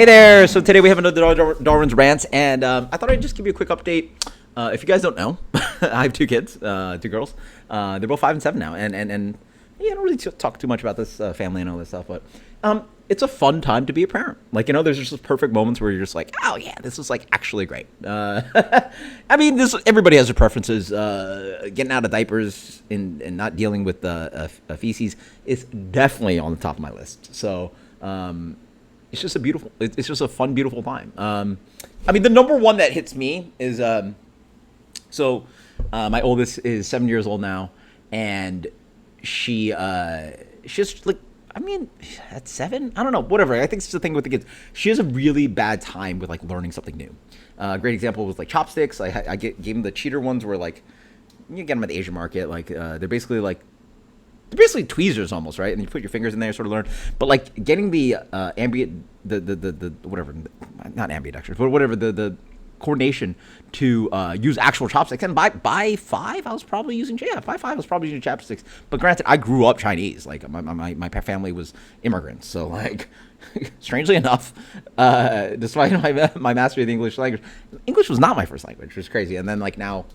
Hey there! So today we have another Darwin's Rants, and I thought I'd just give you a quick update. If you guys don't know, I have two kids, two girls. They're both 5 and 7 now, and yeah, I don't really talk too much about this family and all this stuff, but it's a fun time to be a parent. Like, you know, there's just perfect moments where you're just like, oh yeah, this is like actually great. I mean, everybody has their preferences. Getting out of diapers and not dealing with feces is definitely on the top of my list. So. It's just a fun, beautiful time. I mean, the number one that hits me is, my oldest is 7 years old now, and she's like, I mean, at 7, I don't know, whatever. I think it's the thing with the kids. She has a really bad time with like learning something new. Great example was like chopsticks. I gave them the cheater ones where like you get them at the Asian market. Like they're basically tweezers almost, right? And you put your fingers in there, sort of learn. But like getting the ambient, the whatever, not ambidextrous, but whatever, the coordination to use actual chopsticks. And by 5, I was probably using by 5, I was probably using chopsticks. But granted, I grew up Chinese. Like my family was immigrants, so like strangely enough, despite my mastery of the English language, English was not my first language, which was crazy. And then like now,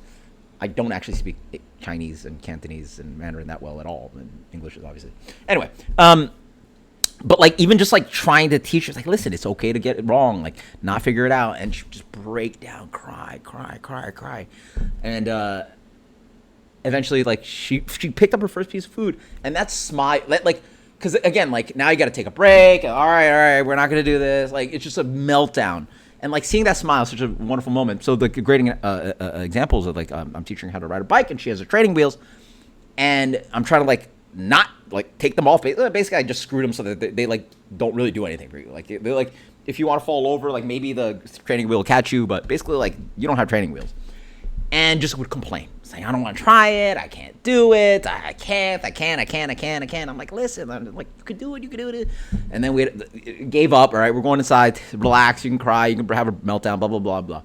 I don't actually speak Chinese and Cantonese and Mandarin that well at all, and English is obviously. Anyway, but like even just like trying to teach her, like, listen, it's okay to get it wrong, like not figure it out, and she just break down, cry, and eventually like she picked up her first piece of food, and that smile, like, because again, like now you got to take a break. All right, we're not gonna do this. Like it's just a meltdown. And like seeing that smile is such a wonderful moment. So the great examples of like I'm teaching her how to ride a bike, and she has her training wheels, and I'm trying to like not like take them off. Basically, I just screwed them so that they like don't really do anything for you. Like they're like, if you want to fall over, like maybe the training wheel will catch you, but basically like you don't have training wheels. And just would complain, saying, I don't want to try it, I can't do it, I can't. I'm like, listen, I'm like, you could do it. And then we gave up. All right, we're going inside, relax, you can cry, you can have a meltdown, blah, blah, blah, blah.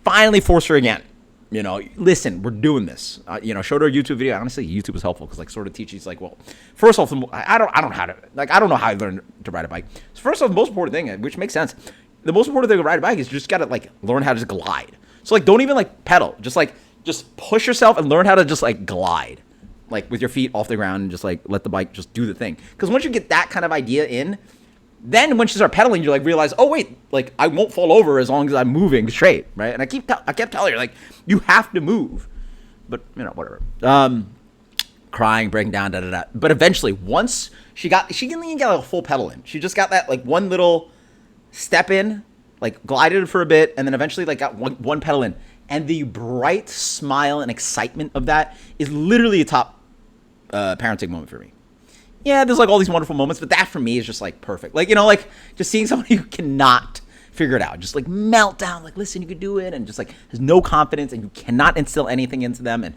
Finally forced her again. You know, listen, we're doing this. Showed her a YouTube video. Honestly, YouTube was helpful because like sort of teaches like, well, first off, I don't know how I learned to ride a bike. So first off, the most important thing, which makes sense, the most important thing to ride a bike is you just got to like learn how to just glide. So like, don't even like pedal. Just push yourself and learn how to just like glide, like with your feet off the ground, and just like let the bike just do the thing. Because once you get that kind of idea in, then once you start pedaling, you like realize, oh wait, like I won't fall over as long as I'm moving straight, right? And I kept telling her like, you have to move, but whatever. Crying, breaking down, But eventually, once she didn't even get like a full pedal in. She just got that like one little step in. Like glided for a bit, and then eventually like got one pedal in, and the bright smile and excitement of that is literally a top parenting moment for me. Yeah, there's like all these wonderful moments, but that for me is just like perfect. Like like just seeing somebody who cannot figure it out, just like melt down, like listen, you can do it, and just like has no confidence, and you cannot instill anything into them, and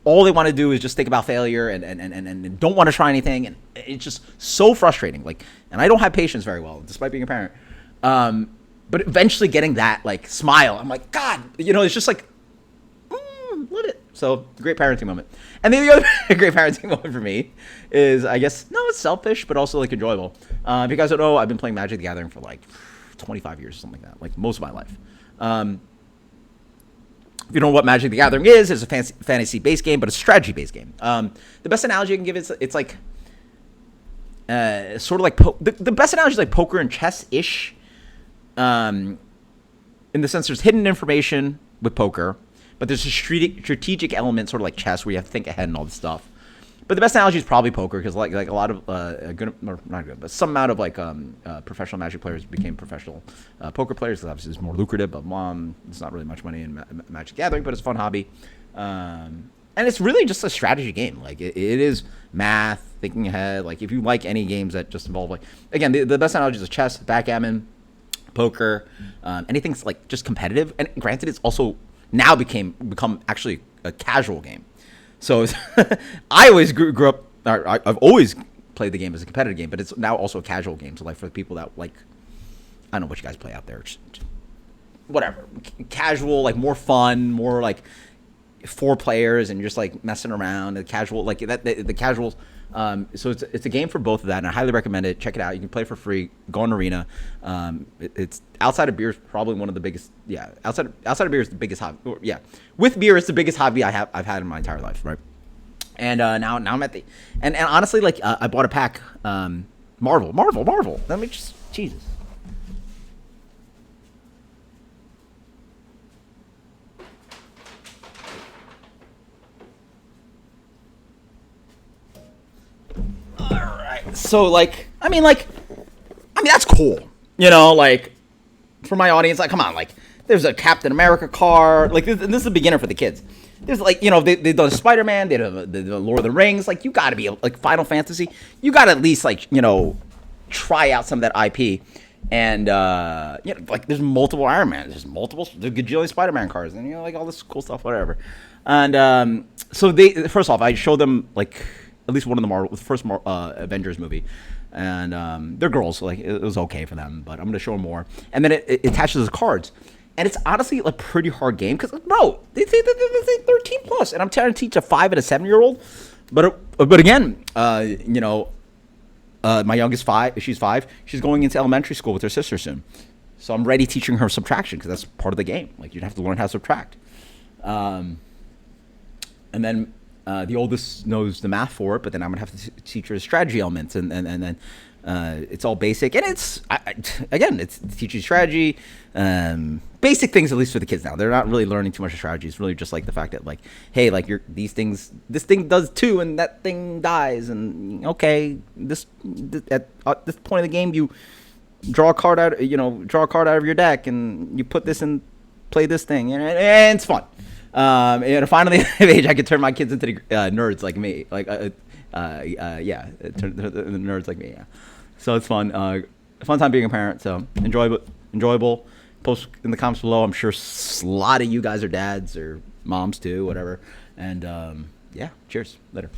all they want to do is just think about failure and don't want to try anything, and it's just so frustrating. Like, and I don't have patience very well, despite being a parent. But eventually getting that like smile, I'm like, God, it's just like, love it. So great parenting moment. And then the other great parenting moment for me is, I guess, no, it's selfish, but also like enjoyable. If you guys don't know, I've been playing Magic the Gathering for like 25 years or something like that, like most of my life. If you don't know what Magic the Gathering is, it's a fantasy-based game, but it's a strategy-based game. The best analogy I can give is it's like sort of like the best analogy is like poker and chess-ish. In the sense there's hidden information with poker, but there's a strategic element, sort of like chess, where you have to think ahead and all this stuff. But the best analogy is probably poker, because like a lot of good, or not good, but some amount of like professional Magic players became professional poker players, because obviously it's more lucrative. But it's not really much money in Magic Gathering, but it's a fun hobby. And it's really just a strategy game. Like it is math, thinking ahead. Like if you like any games that just involve, like, again, the best analogy is chess, backgammon, poker, anything's like just competitive. And granted, it's also now become actually a casual game. So I always grew up, I've always played the game as a competitive game, but it's now also a casual game. So like for the people that like, I don't know what you guys play out there, just whatever, casual, like more fun, more like 4 players and you're just like messing around. The casual, like that, the casual So it's a game for both of that, and I highly recommend it. Check it out. You can play for free. Go on Arena. It's outside of beer is probably one of the biggest. Yeah, outside of beer is the biggest hobby. Yeah, with beer, it's the biggest hobby I've had in my entire life. Right. And now I'm at the and honestly, like I bought a pack. Marvel. Let me just Jesus. All right. So I mean that's cool. You know, like for my audience, like come on, like there's a Captain America card. Like this is a beginner for the kids. There's like, you know, they've done Spider-Man, they did the Lord of the Rings. Like you got to be like Final Fantasy. You got to at least like, you know, try out some of that IP. And you know, like there's multiple Iron Man, there's gajillion Spider-Man cards, and you know, like all this cool stuff, whatever. And so they first off, I showed them like at least one of the first Avengers movie, and they're girls, so like it was okay for them. But I'm gonna show them more, and then it attaches the cards. And it's honestly a pretty hard game because, bro, they say 13 plus, and I'm trying to teach a 5 and a 7-year-old. But again, you know, my youngest she's 5. She's going into elementary school with her sister soon, so I'm already teaching her subtraction because that's part of the game. Like you have to learn how to subtract. And then the oldest knows the math for it, but then I'm gonna have to teach her the strategy elements, and then it's all basic, and again, it teaches strategy, basic things at least for the kids now. They're not really learning too much of strategy. It's really just like the fact that like, hey, like these things, this thing does 2 and that thing dies, and okay, at this point of the game, you draw a card out of your deck, and you put this and play this thing, and it's fun. And finally, at age, I could turn my kids into the nerds like me, like yeah, nerds like me, yeah. So it's fun. Fun time being a parent. So enjoyable. Post in the comments below. I'm sure a lot of you guys are dads or moms too, whatever. And yeah, cheers. Later.